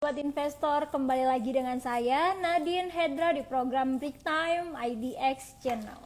Sobat investor, kembali lagi dengan saya Nadine Hedra di program Break Time IDX Channel.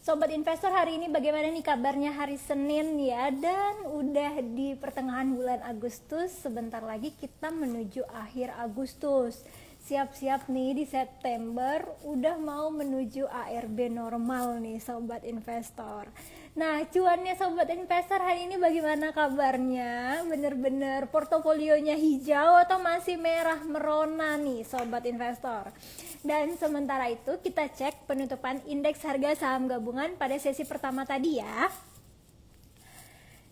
Sobat investor, hari ini bagaimana nih kabarnya hari Senin ya? Dan udah di pertengahan bulan Agustus, sebentar lagi kita menuju akhir Agustus. Siap-siap nih di September udah mau menuju ARB normal nih sobat investor. Nah, cuannya sobat investor hari ini bagaimana kabarnya? Bener-bener portofolionya hijau atau masih merah merona nih sobat investor? Dan sementara itu kita cek penutupan indeks harga saham gabungan pada sesi pertama tadi ya.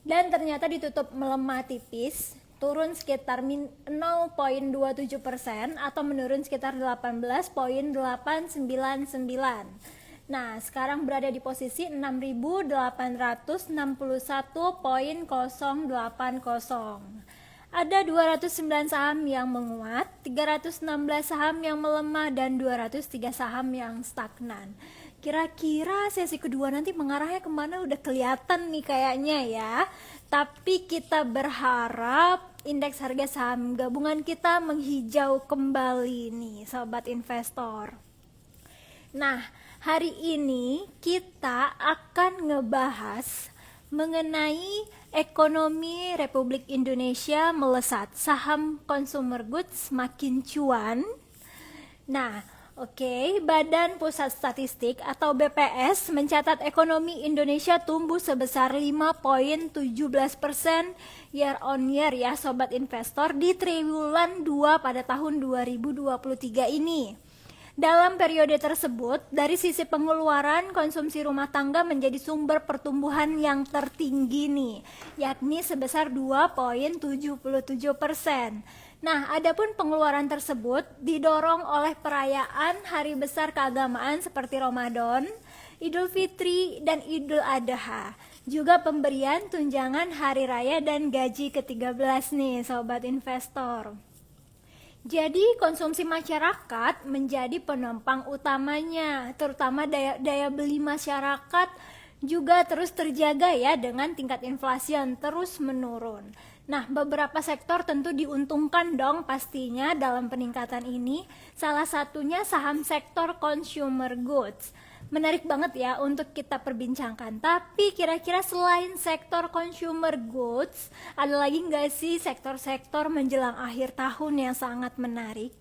Dan ternyata ditutup melemah tipis, turun sekitar 0,27% atau menurun sekitar 18,899. Nah, sekarang berada di posisi 6.861,080. Ada 209 saham yang menguat, 316 saham yang melemah, dan 203 saham yang stagnan. Kira-kira sesi kedua nanti mengarahnya kemana udah kelihatan nih kayaknya ya. Tapi kita berharap indeks harga saham gabungan kita menghijau kembali nih sobat investor. Nah, hari ini kita akan ngebahas mengenai ekonomi Republik Indonesia melesat, saham consumer goods makin cuan. Nah, Badan Pusat Statistik atau BPS mencatat ekonomi Indonesia tumbuh sebesar 5,17% year on year ya sobat investor di triwulan 2 pada tahun 2023 ini. Dalam periode tersebut, dari sisi pengeluaran, konsumsi rumah tangga menjadi sumber pertumbuhan yang tertinggi nih, yakni sebesar 2,77%. Nah, adapun pengeluaran tersebut didorong oleh perayaan hari besar keagamaan seperti Ramadan, Idul Fitri, dan Idul Adha. Juga pemberian tunjangan hari raya dan gaji ke-13 nih, sobat investor. Jadi konsumsi masyarakat menjadi penopang utamanya, terutama daya beli masyarakat juga terus terjaga ya dengan tingkat inflasi yang terus menurun. Nah, beberapa sektor tentu diuntungkan dong pastinya dalam peningkatan ini. Salah satunya saham sektor consumer goods. Menarik banget ya untuk kita perbincangkan. Tapi kira-kira selain sektor consumer goods, ada lagi nggak sih sektor-sektor menjelang akhir tahun yang sangat menarik?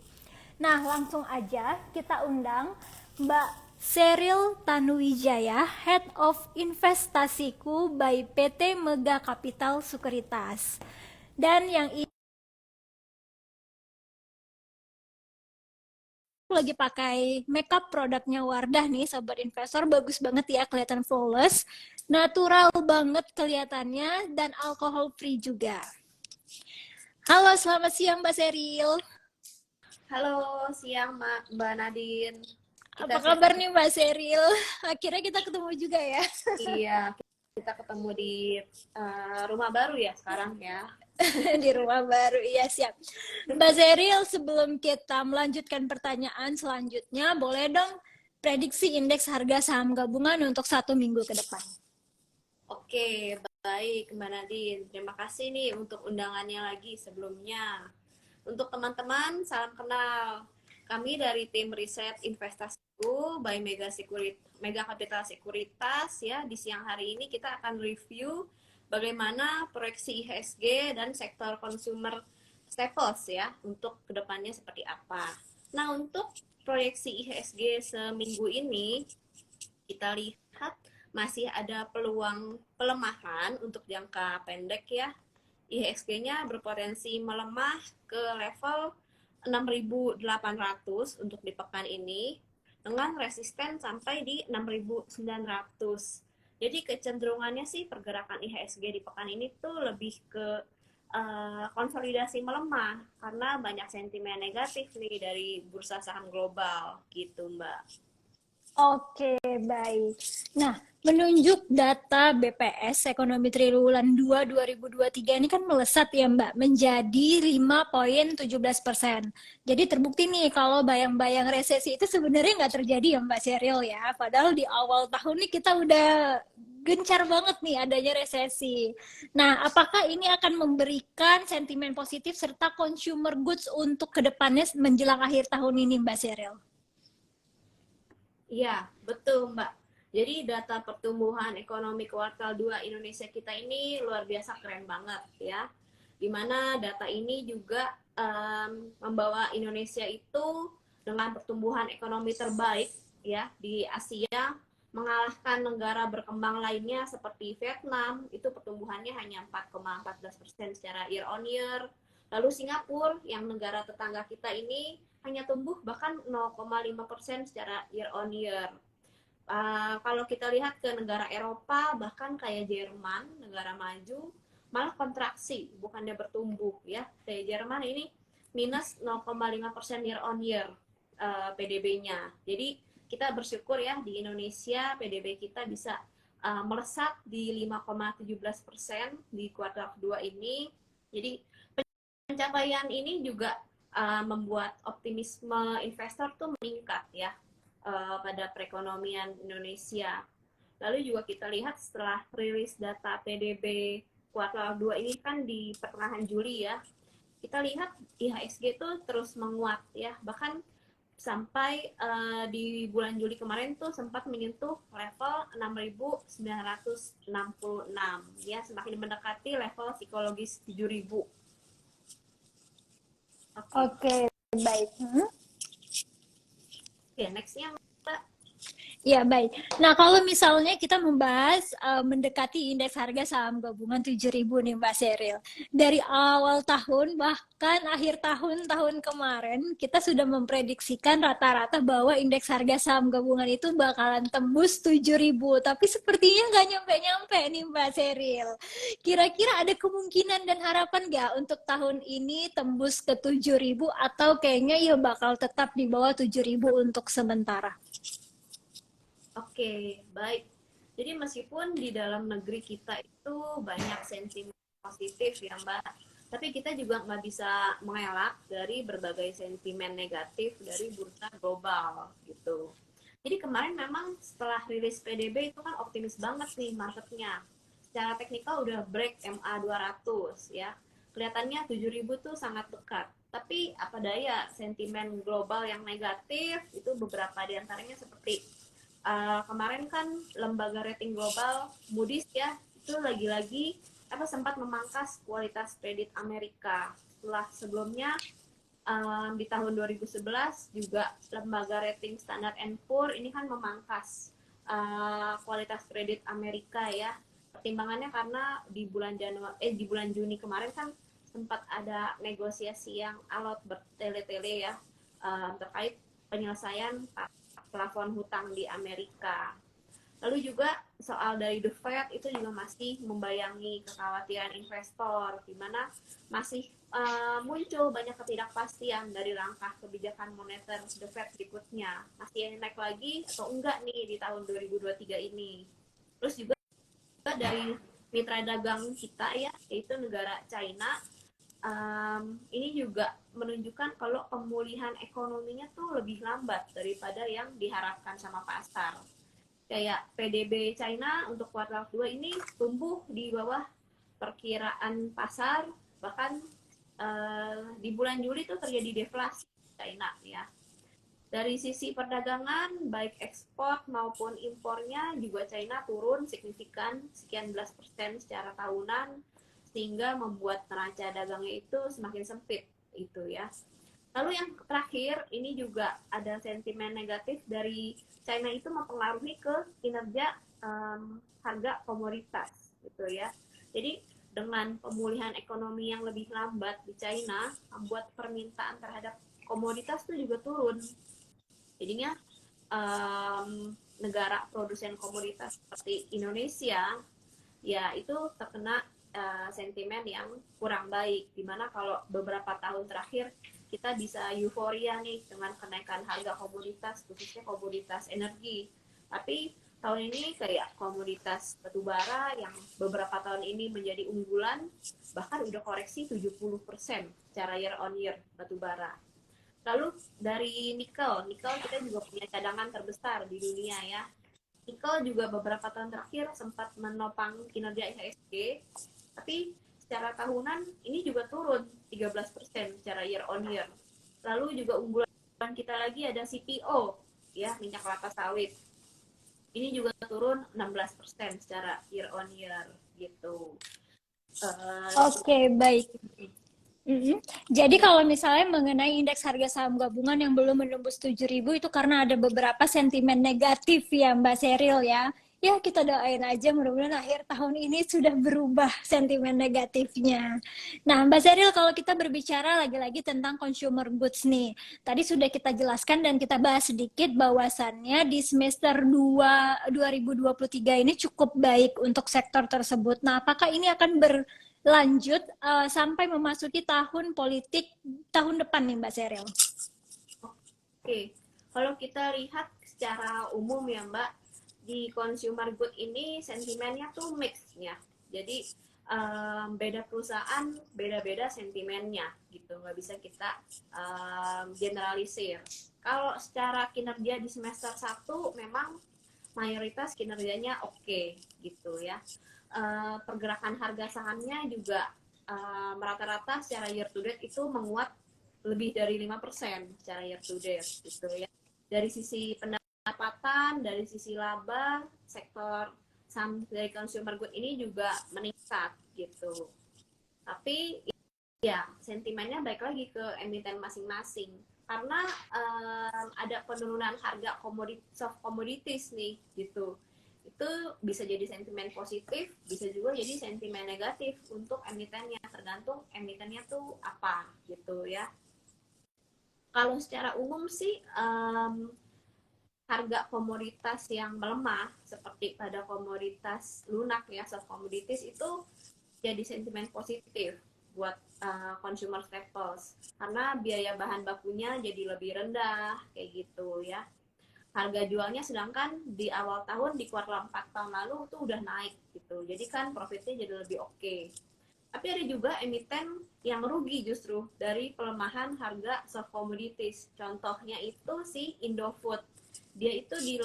Nah, langsung aja kita undang Mbak Sheryl Tanuwijaya, Head of Investasiku by PT Mega Capital Sekuritas. Dan yang lagi pakai makeup produknya Wardah nih sobat investor, bagus banget ya, kelihatan flawless, natural banget kelihatannya, dan alkohol free juga. Halo, selamat siang Mbak Sheryl. Halo, siang Mbak Nadine. Apa Kita kabar nih Mbak Sheryl? Akhirnya kita ketemu juga ya. iya, kita ketemu di rumah baru ya sekarang ya. Di rumah baru, iya siap. Mbak Sheryl, sebelum kita melanjutkan pertanyaan selanjutnya, boleh dong prediksi indeks harga saham gabungan untuk 1 minggu ke depan? Oke, baik Mbak Nadine. Terima kasih nih untuk undangannya lagi sebelumnya. Untuk teman-teman, salam kenal. Kami dari tim riset investasiku by Mega Capital Sekuritas ya. Di siang hari ini kita akan review bagaimana proyeksi IHSG dan sektor consumer staples ya untuk kedepannya seperti apa. Nah, untuk proyeksi IHSG seminggu ini kita lihat masih ada peluang pelemahan untuk jangka pendek ya. IHSG-nya berpotensi melemah ke level 6.800 untuk di pekan ini dengan resisten sampai di 6.900. Jadi kecenderungannya sih pergerakan IHSG di pekan ini tuh lebih ke konsolidasi melemah karena banyak sentimen negatif nih dari bursa saham global gitu Mbak. Oke, baik. Nah, menunjuk data BPS Ekonomi Triwulan 2 2023 ini kan melesat ya Mbak, menjadi 5,17%. Jadi terbukti nih kalau bayang-bayang resesi itu sebenarnya nggak terjadi ya Mbak Sheryl ya. Padahal di awal tahun nih kita udah gencar banget nih adanya resesi. Nah, apakah ini akan memberikan sentimen positif serta consumer goods untuk kedepannya menjelang akhir tahun ini Mbak Sheryl? Iya, betul Mbak. Jadi data pertumbuhan ekonomi kuartal 2 Indonesia kita ini luar biasa keren banget ya. Dimana data ini juga membawa Indonesia itu dengan pertumbuhan ekonomi terbaik ya di Asia, mengalahkan negara berkembang lainnya seperti Vietnam, itu pertumbuhannya hanya 4,14% secara year on year. Lalu Singapura yang negara tetangga kita ini hanya tumbuh bahkan 0,5% secara year on year. Kalau kita lihat ke negara Eropa, bahkan kayak Jerman, negara maju, malah kontraksi, bukannya bertumbuh ya. Kayak Jerman ini minus 0,5% year on year PDB-nya. Jadi kita bersyukur ya di Indonesia PDB kita bisa melesat di 5,17% di kuartal kedua ini. Jadi pencapaian ini juga membuat optimisme investor tuh meningkat ya pada perekonomian Indonesia. Lalu juga kita lihat setelah rilis data PDB kuartal 2 ini kan di pertengahan Juli ya, kita lihat IHSG itu terus menguat ya, bahkan sampai di bulan Juli kemarin tuh sempat menyentuh level 6.966 ya, semakin mendekati level psikologis 7.000. Oke. Oke, baik. Oke, nextnya Mbak. Ya, baik. Nah, kalau misalnya kita membahas mendekati indeks harga saham gabungan 7.000 nih Mbak Sheryl. Dari awal tahun bahkan akhir tahun kemarin kita sudah memprediksikan rata-rata bahwa indeks harga saham gabungan itu bakalan tembus 7.000. Tapi sepertinya nggak nyampe-nyampe nih Mbak Sheryl. Kira-kira ada kemungkinan dan harapan nggak untuk tahun ini tembus ke 7.000 atau kayaknya ya bakal tetap di bawah 7.000 untuk sementara? Oke, baik. Jadi meskipun di dalam negeri kita itu banyak sentimen positif ya Mbak, tapi kita juga nggak bisa mengelak dari berbagai sentimen negatif dari bursa global gitu. Jadi kemarin memang setelah rilis PDB itu kan optimis banget nih marketnya. Secara teknikal udah break MA 200 ya. Kelihatannya 7.000 tuh sangat dekat. Tapi apa daya sentimen global yang negatif itu beberapa diantaranya seperti kemarin kan lembaga rating global Moody's ya itu lagi-lagi sempat memangkas kualitas kredit Amerika setelah sebelumnya di tahun 2011 juga lembaga rating Standard and Poor ini kan memangkas kualitas kredit Amerika ya, pertimbangannya karena di bulan Juni kemarin kan sempat ada negosiasi yang alot bertele-tele ya terkait penyelesaian plafon hutang di Amerika. Lalu juga soal dari The Fed itu juga masih membayangi kekhawatiran investor, di mana masih muncul banyak ketidakpastian dari langkah kebijakan moneter The Fed berikutnya. Masih naik lagi atau enggak nih di tahun 2023 ini. Terus juga dari mitra dagang kita ya, yaitu negara China, ini juga menunjukkan kalau pemulihan ekonominya tuh lebih lambat daripada yang diharapkan sama pasar. Kayak PDB China untuk kuartal 2 ini tumbuh di bawah perkiraan pasar, bahkan di bulan Juli tuh terjadi deflasi China ya. Dari sisi perdagangan, baik ekspor maupun impornya juga China turun signifikan sekian belas persen secara tahunan, sehingga membuat neraca dagangnya itu semakin sempit itu ya. Lalu yang terakhir, ini juga ada sentimen negatif dari China itu mempengaruhi ke kinerja harga komoditas gitu ya. Jadi dengan pemulihan ekonomi yang lebih lambat di China, membuat permintaan terhadap komoditas itu juga turun. Jadinya negara produsen komoditas seperti Indonesia ya itu terkena sentimen yang kurang baik, dimana kalau beberapa tahun terakhir kita bisa euforia nih dengan kenaikan harga komoditas, khususnya komoditas energi. Tapi tahun ini kayak komoditas batubara yang beberapa tahun ini menjadi unggulan, bahkan udah koreksi 70% secara year on year batubara. Lalu dari nikel kita juga punya cadangan terbesar di dunia ya. Nikel juga beberapa tahun terakhir sempat menopang kinerja IHSG, tapi secara tahunan ini juga turun 13% secara year on year. Lalu juga unggulan kita lagi ada CPO, ya, minyak kelapa sawit. Ini juga turun 16% secara year on year gitu. Oke, baik. Mhm. Jadi kalau misalnya mengenai indeks harga saham gabungan yang belum menembus 7.000 itu karena ada beberapa sentimen negatif ya Mbak Seril ya. Ya kita doain aja mudah-mudahan akhir tahun ini sudah berubah sentimen negatifnya. Nah Mbak Seril kalau kita berbicara lagi-lagi tentang consumer goods nih. Tadi sudah kita jelaskan dan kita bahas sedikit bahwasannya di semester 2 2023 ini cukup baik untuk sektor tersebut. Nah apakah ini akan lanjut sampai memasuki tahun politik tahun depan nih Mbak Seril? Oke, kalau kita lihat secara umum ya Mbak, di consumer good ini sentimennya tuh mix ya. Jadi beda perusahaan beda-beda sentimennya gitu, nggak bisa kita generalisir. Kalau secara kinerja di semester 1 memang mayoritas kinerjanya oke gitu ya. Pergerakan harga sahamnya juga rata-rata secara year to date itu menguat lebih dari 5% secara year to date gitu ya. Dari sisi pendapatan, dari sisi laba, sektor saham dari consumer good ini juga meningkat gitu. Tapi ya sentimennya baik lagi ke emiten masing-masing karena ada penurunan harga soft commodities nih gitu. Itu bisa jadi sentimen positif, bisa juga jadi sentimen negatif untuk emitennya, tergantung emitennya tuh apa gitu ya. Kalau secara umum sih harga komoditas yang melemah seperti pada komoditas lunak ya, soft commodities itu jadi sentimen positif buat consumer staples karena biaya bahan bakunya jadi lebih rendah kayak gitu ya. Harga jualnya sedangkan di awal tahun di kuartal 4 tahun lalu tuh udah naik gitu. Jadi kan profitnya jadi lebih oke. Tapi ada juga emiten yang rugi justru dari pelemahan harga soft commodities. Contohnya itu si Indofood. Dia itu di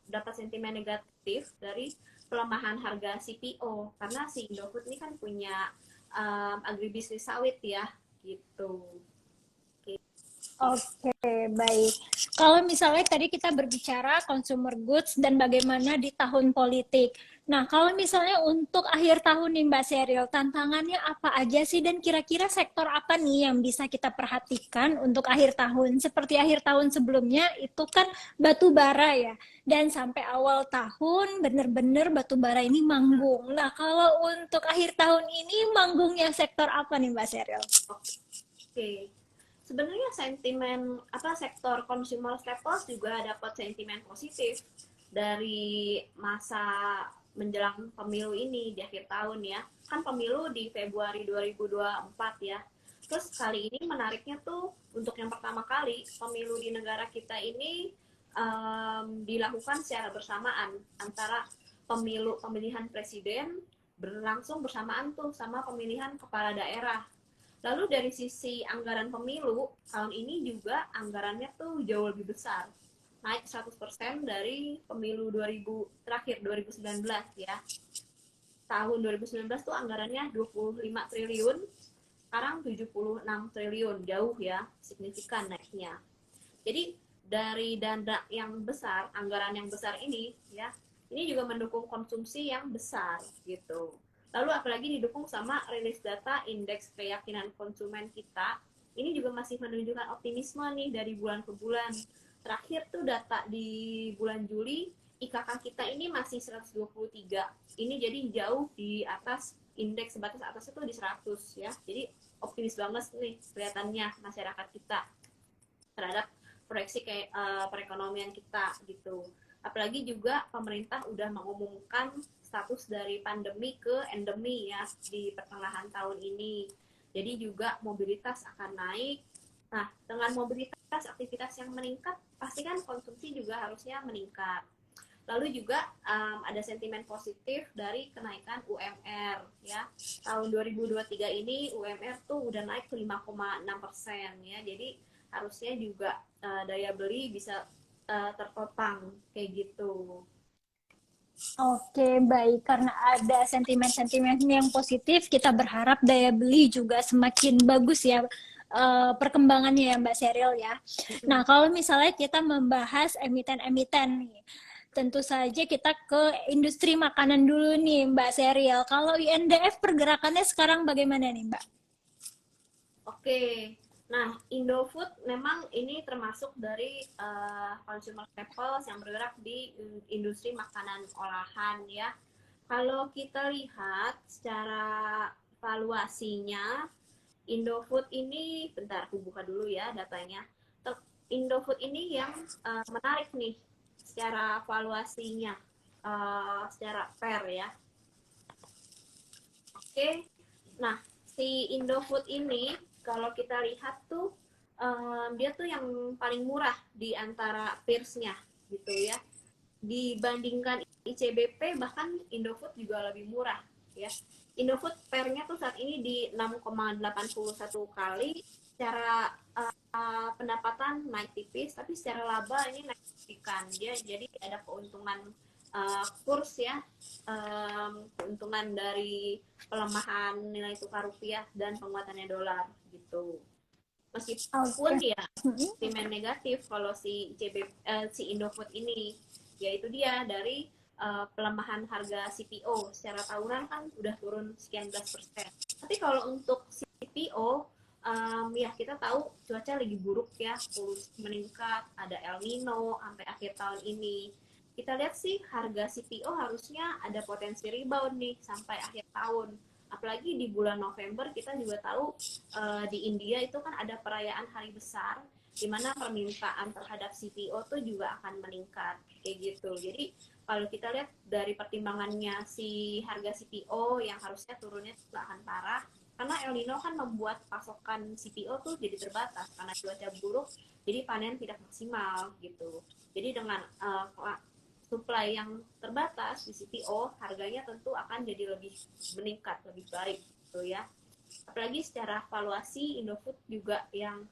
dapat sentimen negatif dari pelemahan harga CPO karena si Indofood ini kan punya agribisnis sawit ya gitu. Oke, baik. Kalau misalnya tadi kita berbicara consumer goods dan bagaimana di tahun politik. Nah, kalau misalnya untuk akhir tahun nih Mbak Seril, tantangannya apa aja sih dan kira-kira sektor apa nih yang bisa kita perhatikan untuk akhir tahun? Seperti akhir tahun sebelumnya itu kan batu bara ya. Dan sampai awal tahun bener-bener batu bara ini manggung. Nah, kalau untuk akhir tahun ini manggungnya sektor apa nih Mbak Seril? Oke. Sebenarnya sentimen sektor consumer staples juga dapat sentimen positif dari masa menjelang pemilu ini di akhir tahun ya. Kan pemilu di Februari 2024 ya. Terus kali ini menariknya tuh untuk yang pertama kali pemilu di negara kita ini dilakukan secara bersamaan antara pemilihan presiden berlangsung bersamaan tuh sama pemilihan kepala daerah. Lalu dari sisi anggaran pemilu, tahun ini juga anggarannya tuh jauh lebih besar. Naik 100% dari pemilu 2019 ya. Tahun 2019 tuh anggarannya 25 triliun, sekarang 76 triliun, jauh ya, signifikan naiknya. Jadi dari dana yang besar, anggaran yang besar ini ya, ini juga mendukung konsumsi yang besar gitu. Lalu apalagi didukung sama rilis data indeks keyakinan konsumen kita, ini juga masih menunjukkan optimisme nih dari bulan ke bulan. Terakhir tuh data di bulan Juli, IKK kita ini masih 123. Ini jadi jauh di atas indeks sebatas atas itu di 100 ya. Jadi optimis banget nih kelihatannya masyarakat kita terhadap proyeksi kayak perekonomian kita gitu. Apalagi juga pemerintah udah mengumumkan status dari pandemi ke endemi ya di pertengahan tahun ini. Jadi juga mobilitas akan naik. Nah, dengan mobilitas aktivitas yang meningkat, pasti kan konsumsi juga harusnya meningkat. Lalu juga ada sentimen positif dari kenaikan UMR ya. Tahun 2023 ini UMR tuh udah naik ke 5,6% ya. Jadi harusnya juga daya beli bisa tertopang kayak gitu. Oke, baik. Karena ada sentimen-sentimen yang positif, kita berharap daya beli juga semakin bagus ya perkembangannya ya Mbak Sheryl ya. Nah, kalau misalnya kita membahas emiten-emiten nih, tentu saja kita ke industri makanan dulu nih Mbak Sheryl. Kalau INDF pergerakannya sekarang bagaimana nih Mbak? Oke, nah Indofood memang ini termasuk dari consumer staples yang bergerak di industri makanan olahan ya. Kalau kita lihat secara valuasinya, Indofood ini, bentar aku buka dulu ya datanya. Indofood ini yang menarik nih secara valuasinya, secara fair ya. Oke, nah si Indofood ini kalau kita lihat tuh dia tuh yang paling murah di antara peersnya gitu ya. Dibandingkan ICBP bahkan Indofood juga lebih murah ya. Indofood pairnya tuh saat ini di 6,81 kali. Secara pendapatan naik tipis, tapi secara laba ini naik signifikan. Dia jadi ada keuntungan kurs ya, keuntungan dari pelemahan nilai tukar rupiah dan penguatannya dolar gitu. Meskipun Oke. ya sentimen negatif kalau si Indofood ini, yaitu dia dari pelemahan harga CPO secara tahunan kan udah turun sekian belas persen. Tapi kalau untuk CPO ya kita tahu cuaca lagi buruk ya, polusi meningkat, ada El Nino sampai akhir tahun ini. Kita lihat sih harga CPO harusnya ada potensi rebound nih sampai akhir tahun. Apalagi di bulan November kita juga tahu di India itu kan ada perayaan hari besar di mana permintaan terhadap CPO tuh juga akan meningkat kayak gitu. Jadi kalau kita lihat dari pertimbangannya si harga CPO yang harusnya turunnya nggak akan parah, karena El Nino kan membuat pasokan CPO tuh jadi terbatas karena cuaca buruk, jadi panen tidak maksimal gitu. Jadi dengan supply yang terbatas di CPO, harganya tentu akan jadi lebih meningkat, lebih baik gitu ya. Apalagi secara valuasi Indofood juga yang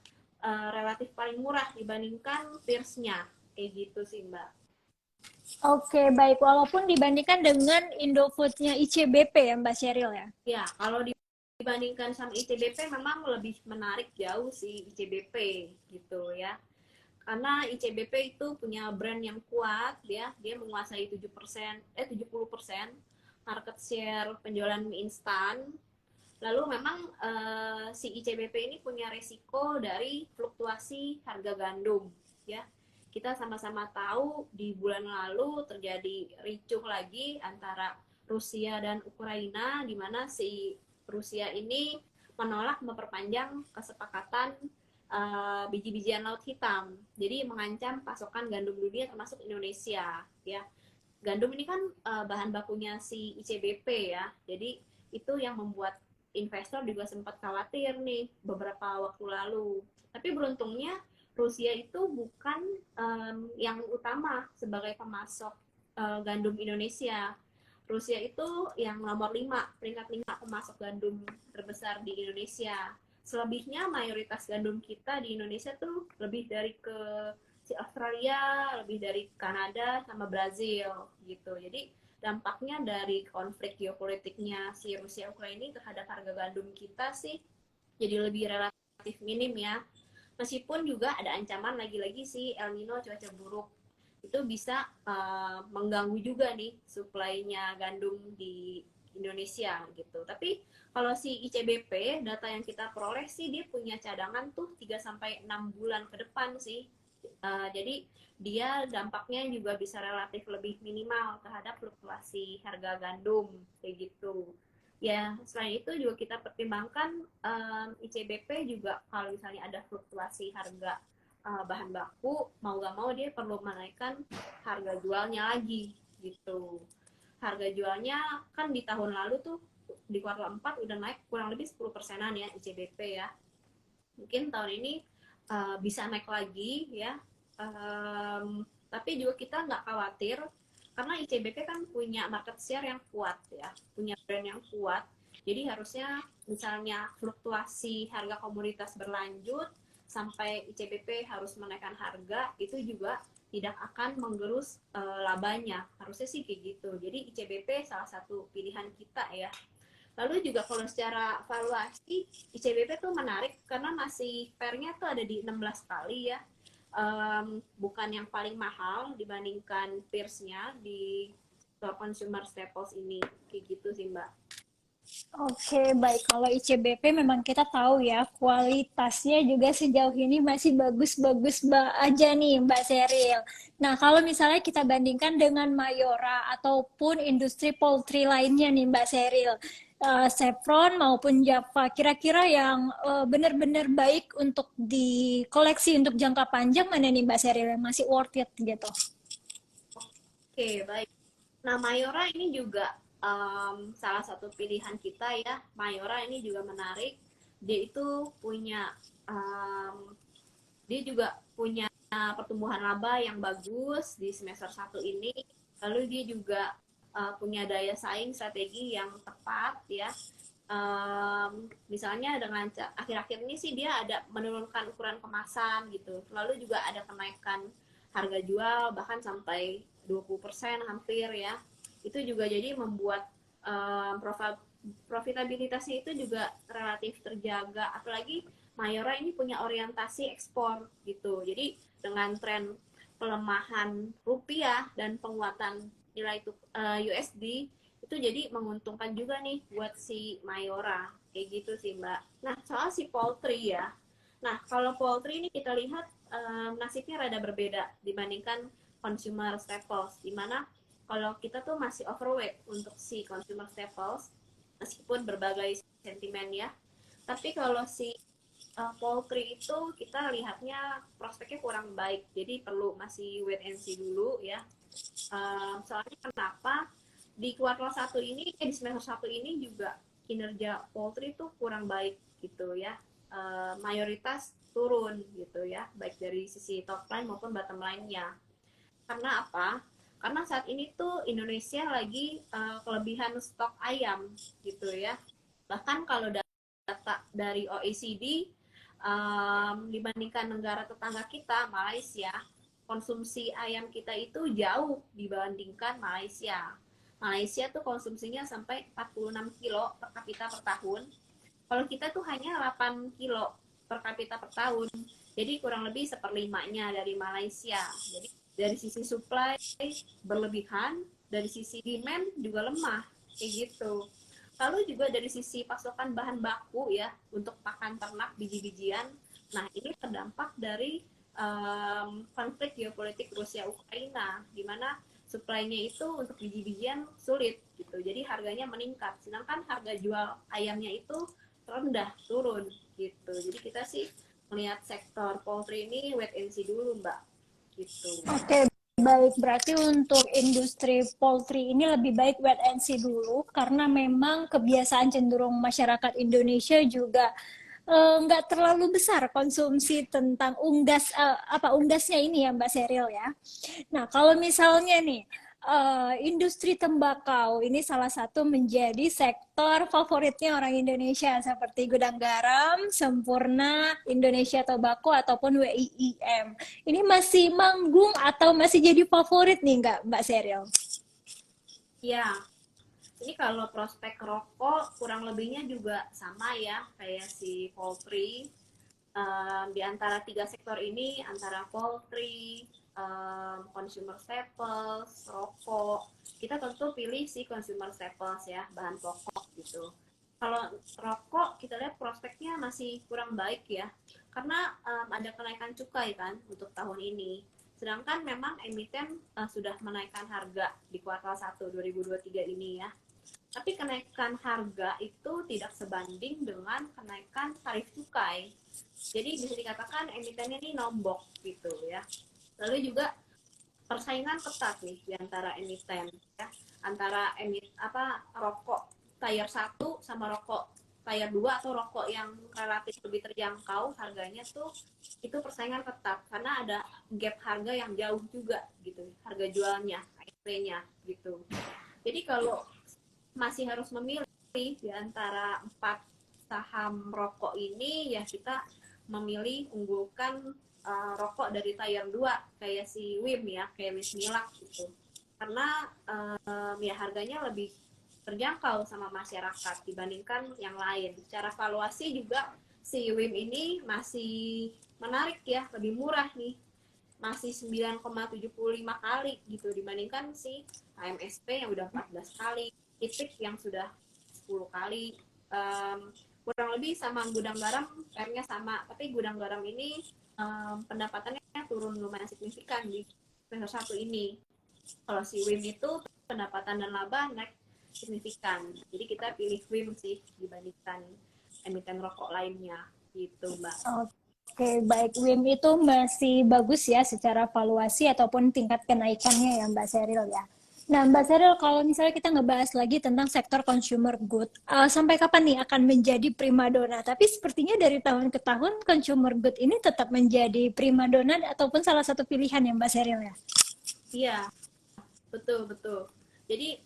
relatif paling murah dibandingkan peersnya kayak gitu sih Mbak. Oke, baik. Walaupun dibandingkan dengan Indofood-nya ICBP ya Mbak Sheryl ya. Ya, kalau dibandingkan sama ICBP memang lebih menarik jauh sih ICBP gitu ya. Karena ICBP itu punya brand yang kuat ya, dia menguasai 70% market share penjualan mie instan. Lalu memang si ICBP ini punya resiko dari fluktuasi harga gandum ya. Kita sama-sama tahu di bulan lalu terjadi ricuh lagi antara Rusia dan Ukraina di mana si Rusia ini menolak memperpanjang kesepakatan biji-bijian laut hitam. Jadi mengancam pasokan gandum dunia termasuk Indonesia ya. Gandum ini kan bahan bakunya si ICBP ya. Jadi itu yang membuat investor juga sempat khawatir nih beberapa waktu lalu. Tapi beruntungnya Rusia itu bukan yang utama sebagai pemasok gandum Indonesia. Rusia itu yang nomor 5, peringkat 5 pemasok gandum terbesar di Indonesia. Selebihnya mayoritas gandum kita di Indonesia tuh lebih dari ke si Australia, lebih dari Kanada sama Brazil gitu. Jadi dampaknya dari konflik geopolitiknya si Rusia Ukraina terhadap harga gandum kita sih jadi lebih relatif minim ya. Meskipun juga ada ancaman lagi-lagi si El Nino cuaca buruk itu bisa mengganggu juga nih suplainya gandum di Indonesia gitu. Tapi kalau si ICBP data yang kita peroleh sih dia punya cadangan tuh 3 sampai 6 bulan ke depan sih. Jadi dia dampaknya juga bisa relatif lebih minimal terhadap fluktuasi harga gandum kayak gitu. Ya, selain itu juga kita pertimbangkan ICBP juga kalau misalnya ada fluktuasi harga bahan baku, mau gak mau dia perlu menaikkan harga jualnya lagi gitu. Harga jualnya kan di tahun lalu tuh di kuartal 4 udah naik kurang lebih 10%-an ya ICBP ya. Mungkin tahun ini bisa naik lagi ya. Tapi juga kita nggak khawatir karena ICBP kan punya market share yang kuat ya, punya brand yang kuat. Jadi harusnya misalnya fluktuasi harga komoditas berlanjut sampai ICBP harus menaikkan harga, itu juga tidak akan menggerus labanya. Harusnya sih kayak gitu. Jadi ICBP salah satu pilihan kita ya. Lalu juga kalau secara valuasi ICBP tuh menarik karena masih pairnya tuh ada di 16 kali ya. Bukan yang paling mahal dibandingkan peersnya di consumer staples ini. Kayak gitu sih Mbak. Oke, baik. Kalau ICBP memang kita tahu ya, kualitasnya juga sejauh ini masih bagus-bagus aja nih, Mbak Seril. Nah, kalau misalnya kita bandingkan dengan Mayora ataupun industri poultry lainnya nih, Mbak Seril, Chevron maupun Java, kira-kira yang benar-benar baik untuk dikoleksi untuk jangka panjang mana nih, Mbak Seril, yang masih worth it gitu? Oke, baik. Nah, Mayora ini juga salah satu pilihan kita ya. Mayora ini juga menarik. Dia itu punya dia juga punya pertumbuhan laba yang bagus di semester 1 ini. Lalu dia juga punya daya saing strategi yang tepat ya. Misalnya dengan akhir-akhir ini sih dia ada menurunkan ukuran kemasan gitu. Lalu juga ada kenaikan harga jual bahkan sampai 20% hampir ya. Itu juga jadi membuat profitabilitasnya itu juga relatif terjaga. Apalagi Mayora ini punya orientasi ekspor gitu. Jadi dengan tren pelemahan rupiah dan penguatan nilai USD itu jadi menguntungkan juga nih buat si Mayora. Kayak gitu sih Mbak. Nah soal si poultry ya. Nah kalau poultry ini kita lihat nasibnya rada berbeda dibandingkan consumer staples. Dimana kalau kita tuh masih overweight untuk si consumer staples meskipun berbagai sentimen ya. Tapi kalau si poultry itu kita lihatnya prospeknya kurang baik, jadi perlu masih wait and see dulu ya. Soalnya kenapa di kuartal 1 ini, di semester 1 ini juga kinerja poultry itu kurang baik gitu ya. Mayoritas turun gitu ya, baik dari sisi top line maupun bottom line-nya. Karena apa? Karena saat ini tuh Indonesia lagi kelebihan stok ayam gitu ya. Bahkan kalau data dari OECD dibandingkan negara tetangga kita, Malaysia, konsumsi ayam kita itu jauh dibandingkan Malaysia. Malaysia tuh konsumsinya sampai 46 kilo per kapita per tahun. Kalau kita tuh hanya 8 kilo per kapita per tahun. Jadi kurang lebih seperlimanya dari Malaysia. Jadi dari sisi supply berlebihan, dari sisi demand juga lemah, kayak gitu. Lalu juga dari sisi pasokan bahan baku ya untuk pakan ternak biji-bijian. Nah ini terdampak dari konflik geopolitik Rusia Ukraina, di mana supply-nya itu untuk biji-bijian sulit gitu. Jadi harganya meningkat. Sedangkan harga jual ayamnya itu rendah, turun gitu. Jadi kita sih melihat sektor poultry ini wait and see dulu Mbak gitu. Oke, baik. Berarti untuk industri poultry ini lebih baik wait and see dulu karena memang kebiasaan cenderung masyarakat Indonesia juga nggak terlalu besar konsumsi tentang unggasnya ini ya Mbak Seril ya. Nah, kalau misalnya nih, industri tembakau ini salah satu menjadi sektor favoritnya orang Indonesia seperti Gudang Garam, Sempurna, Indonesia Tobacco ataupun WIIM. Ini masih manggung atau masih jadi favorit nih nggak Mbak Seril? Ya, ini kalau prospek rokok kurang lebihnya juga sama ya kayak si poultry. Di antara 3 sektor ini, antara poultry, consumer staples, rokok, kita tentu pilih si consumer staples ya, bahan pokok gitu. Kalau rokok kita lihat prospeknya masih kurang baik ya, karena ada kenaikan cukai kan untuk tahun ini. Sedangkan memang emiten sudah menaikkan harga di kuartal 1 2023 ini ya. Tapi kenaikan harga itu tidak sebanding dengan kenaikan tarif cukai. Jadi bisa dikatakan emitennya ini nombok gitu ya. Lalu juga persaingan ketat nih di antara emiten ya, antara rokok tier 1 sama rokok tier 2 atau rokok yang relatif lebih terjangkau harganya tuh itu persaingan ketat karena ada gap harga yang jauh juga gitu, harga jualnya, HSP-nya gitu. Jadi kalau masih harus memilih di antara 4 saham rokok ini, ya kita memilih unggulkan rokok dari tier 2 kayak si WIM ya, kayak Wismilak gitu. Karena ya harganya lebih terjangkau sama masyarakat dibandingkan yang lain. Secara valuasi juga si WIM ini masih menarik ya, lebih murah nih. Masih 9,75 kali gitu dibandingkan si AMSP yang udah 14 kali, IPIC yang sudah 10 kali. Kurang lebih sama gudang garam, PR-nya sama, tapi gudang garam ini pendapatannya turun lumayan signifikan di semester 1 ini. Kalau si WIM itu pendapatan dan laba naik signifikan. Jadi kita pilih WIM sih dibandingkan emiten rokok lainnya gitu, Mbak. Oke, baik. WIM itu masih bagus ya secara valuasi ataupun tingkat kenaikannya ya Mbak Seril ya. Nah Mbak Seril, kalau misalnya kita ngebahas lagi tentang sektor consumer good, sampai kapan nih akan menjadi primadona? Tapi sepertinya dari tahun ke tahun consumer good ini tetap menjadi primadona ataupun salah satu pilihan ya Mbak Seril ya? Iya, betul, betul. Jadi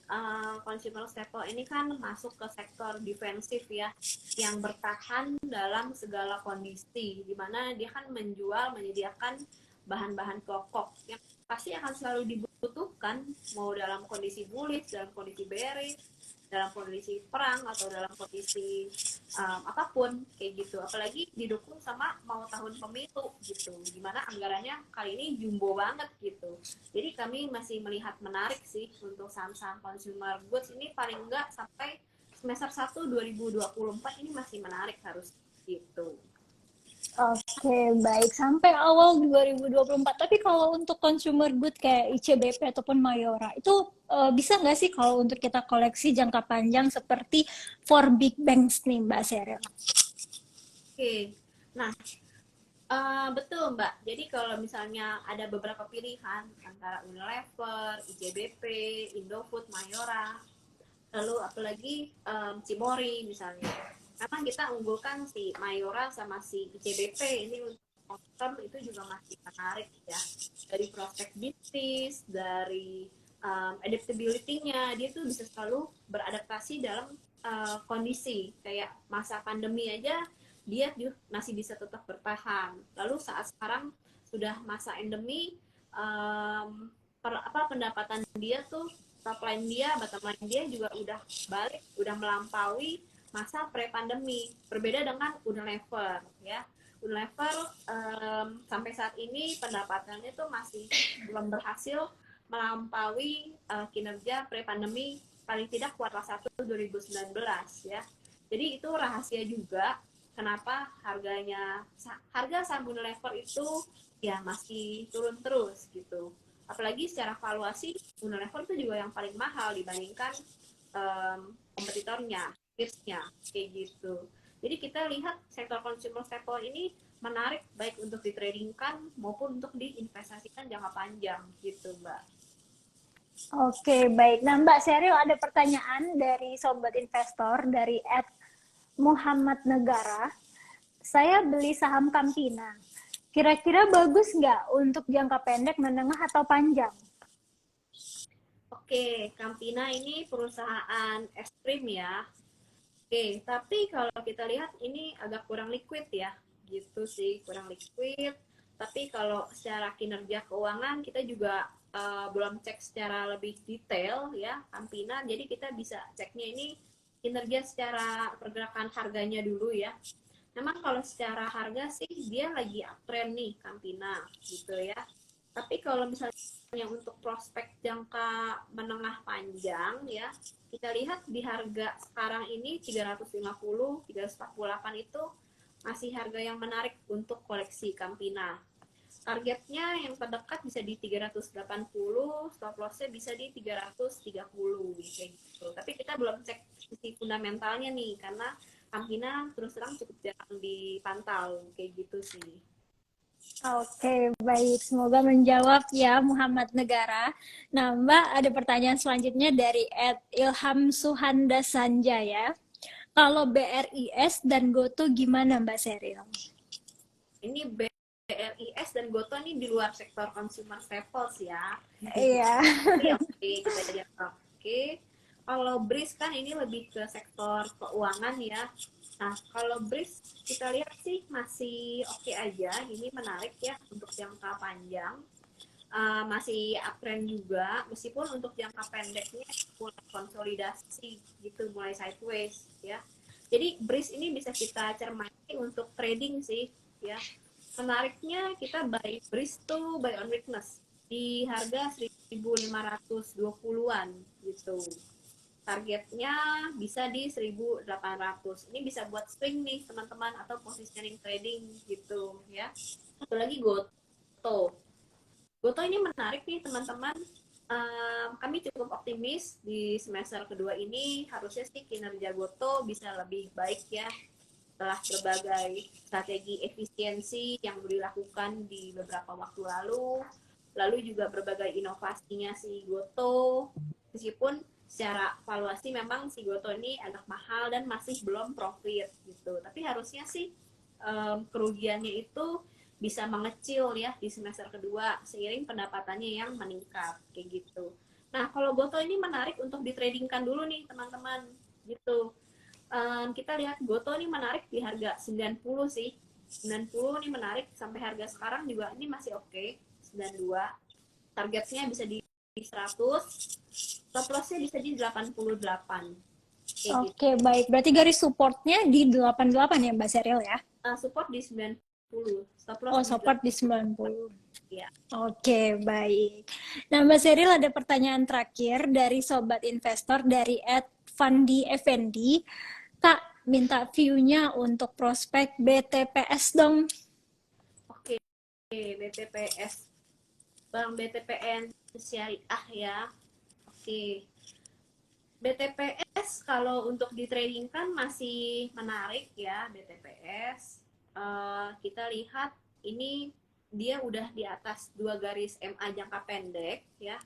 consumer staple ini kan masuk ke sektor defensif ya, yang bertahan dalam segala kondisi, di mana dia kan menjual, menyediakan bahan-bahan pokok yang pasti akan selalu dibutuhkan, mau dalam kondisi bullish, dalam kondisi bearish, dalam kondisi perang atau dalam kondisi apapun kayak gitu. Apalagi didukung sama mau tahun pemilu gitu, dimana anggarannya kali ini jumbo banget gitu. Jadi kami masih melihat menarik sih untuk saham-saham consumer goods ini, paling enggak sampai semester 1 2024 ini masih menarik harus gitu. Oke, baik. Sampai awal 2024. Tapi kalau untuk consumer good kayak ICBP ataupun Mayora, itu bisa nggak sih kalau untuk kita koleksi jangka panjang seperti for big banks nih, Mbak Seril? Oke, nah betul Mbak. Jadi kalau misalnya ada beberapa pilihan antara Unilever, ICBP, Indofood, Mayora, lalu apalagi Cimori misalnya. Memang kita unggulkan si Mayora sama si ICBP ini untuk long term itu juga masih menarik ya. Dari prospek bisnis, dari adaptability-nya, dia tuh bisa selalu beradaptasi dalam kondisi. Kayak masa pandemi aja dia masih bisa tetap bertahan. Lalu saat sekarang sudah masa endemi, pendapatan dia tuh, top line dia, bottom line dia juga udah balik, udah melampaui masa pre-pandemi. Berbeda dengan Unilever ya. Unilever sampai saat ini pendapatannya tuh masih belum berhasil melampaui kinerja pre-pandemi, paling tidak kuartal 1 2019 ya. Jadi itu rahasia juga kenapa harga saham Unilever itu ya masih turun terus gitu. Apalagi secara valuasi Unilever itu juga yang paling mahal dibandingkan kompetitornya, peersnya kayak gitu. Jadi kita lihat sektor consumer staple ini menarik baik untuk ditradingkan maupun untuk diinvestasikan jangka panjang gitu, Mbak. Oke, baik. Nah, Mbak Seril, ada pertanyaan dari sobat investor dari Muhammad Negara. Saya beli saham Campina. Kira-kira bagus nggak untuk jangka pendek, menengah, atau panjang? Oke, Campina ini perusahaan es krim ya. Oke, tapi kalau kita lihat ini agak kurang liquid ya, gitu sih, kurang liquid. Tapi kalau secara kinerja keuangan kita juga belum cek secara lebih detail ya, Campina. Jadi kita bisa ceknya ini kinerja secara pergerakan harganya dulu ya. Memang kalau secara harga sih dia lagi uptrend nih Campina gitu ya. Tapi kalau misalnya untuk prospek jangka menengah panjang ya, kita lihat di harga sekarang ini 350, 348 itu masih harga yang menarik untuk koleksi Campina. Targetnya yang terdekat bisa di 380, stop loss-nya bisa di 330 kayak gitu. Tapi kita belum cek sisi fundamentalnya nih karena Campina terus terang cukup jarang dipantau kayak gitu sih. Oke, baik. Semoga menjawab ya Muhammad Negara. Nah, Mbak, ada pertanyaan selanjutnya dari Ilham Suhanda Sanjaya. Kalau BRIS dan GoTo gimana Mbak Seril? Ini BRIS dan GoTo ini di luar sektor consumer staples ya. Iya. Tapi oke, kita jawab. Oke. Kalau BRIS kan ini lebih ke sektor keuangan ya. Nah, kalau BRIS kita lihat sih masih oke aja. Ini menarik ya untuk jangka panjang. Masih uptrend juga, meskipun untuk jangka pendeknya mulai konsolidasi gitu, mulai sideways ya. Jadi BRIS ini bisa kita cermati untuk trading sih ya. Menariknya kita buy BRIS tuh buy on weakness di harga 1.520-an gitu. Targetnya bisa di 1.800. Ini bisa buat swing nih teman-teman atau positioning trading gitu ya. Satu lagi GoTo. GoTo ini menarik nih teman-teman. Kami cukup optimis di semester kedua ini, harusnya sih kinerja GoTo bisa lebih baik ya setelah berbagai strategi efisiensi yang dilakukan di beberapa waktu lalu juga berbagai inovasinya si GoTo, meskipun secara valuasi memang si GoTo ini agak mahal dan masih belum profit gitu, tapi harusnya sih kerugiannya itu bisa mengecil ya di semester kedua seiring pendapatannya yang meningkat kayak gitu. Nah, kalau GoTo ini menarik untuk ditradingkan dulu nih teman-teman gitu. Kita lihat GoTo ini menarik di harga 90 sih. 90 ini menarik sampai harga sekarang juga ini masih oke. 92. Targetnya bisa di 100. Stop loss-nya bisa di 88. Kayak gitu. Oke, baik. Berarti garis supportnya di 88 ya Mbak Seril ya? Support di 90. Stop loss Oh, di support di 90. ya. Oke, baik. Nah, Mbak Seril ada pertanyaan terakhir dari Sobat Investor dari @Fandi Effendi. Kak, minta view-nya untuk prospek BTPS dong. Oke, BTPS. Bang BTPN syariah ya. Oke. BTPS kalau untuk di trading kan masih menarik ya BTPS. Kita lihat ini dia udah di atas 2 garis MA jangka pendek ya,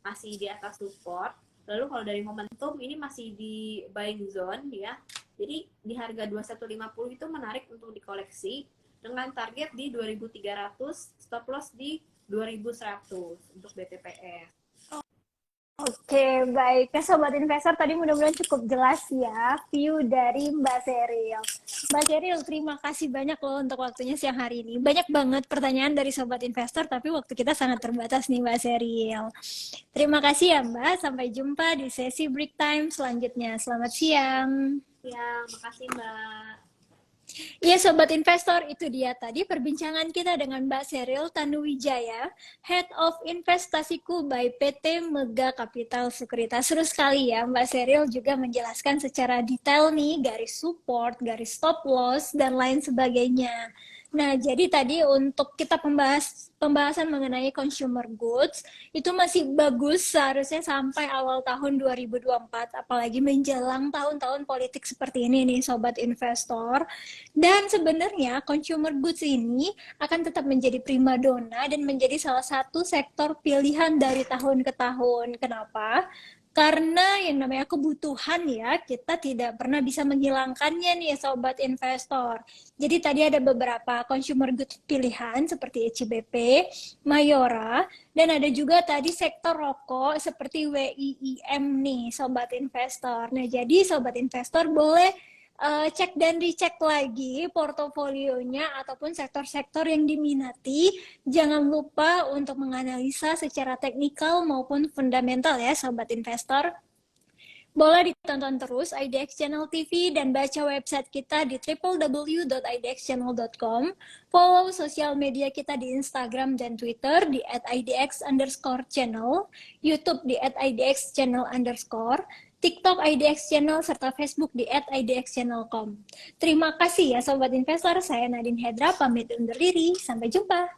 masih di atas support. Lalu kalau dari momentum ini masih di buying zone ya. Jadi di harga 2150 itu menarik untuk dikoleksi dengan target di 2300, stop loss di 2100 untuk BTPS. Oke, baik. Nah, Sobat Investor, tadi mudah-mudahan cukup jelas ya view dari Mbak Seril. Mbak Seril, terima kasih banyak loh untuk waktunya siang hari ini. Banyak banget pertanyaan dari Sobat Investor, tapi waktu kita sangat terbatas nih Mbak Seril. Terima kasih ya Mbak, sampai jumpa di sesi break time selanjutnya. Selamat siang. Ya, makasih Mbak. Iya Sobat Investor, itu dia tadi perbincangan kita dengan Mbak Seril Tanuwijaya, Head of Investasiku by PT Mega Capital Sekuritas. Seru sekali ya, Mbak Seril juga menjelaskan secara detail nih garis support, garis stop loss, dan lain sebagainya. Nah, jadi tadi untuk kita pembahasan mengenai consumer goods, itu masih bagus seharusnya sampai awal tahun 2024, apalagi menjelang tahun-tahun politik seperti ini nih Sobat Investor. Dan sebenarnya consumer goods ini akan tetap menjadi primadona dan menjadi salah satu sektor pilihan dari tahun ke tahun. Kenapa? Karena yang namanya kebutuhan ya, kita tidak pernah bisa menghilangkannya nih Sobat Investor. Jadi tadi ada beberapa consumer goods pilihan seperti ECBP, Mayora, dan ada juga tadi sektor rokok seperti WIIM nih Sobat Investor. Nah jadi Sobat Investor boleh cek dan recheck lagi portofolionya ataupun sektor-sektor yang diminati. Jangan lupa untuk menganalisa secara teknikal maupun fundamental ya Sobat Investor. Boleh ditonton terus IDX Channel TV dan baca website kita di www.idxchannel.com. Follow sosial media kita di Instagram dan Twitter di @idx_channel, YouTube di @idxchannel_, TikTok IDX Channel, serta Facebook di @idxchannel.com. Terima kasih ya Sobat Investor, saya Nadine Hedra, pamit undur diri. Sampai jumpa.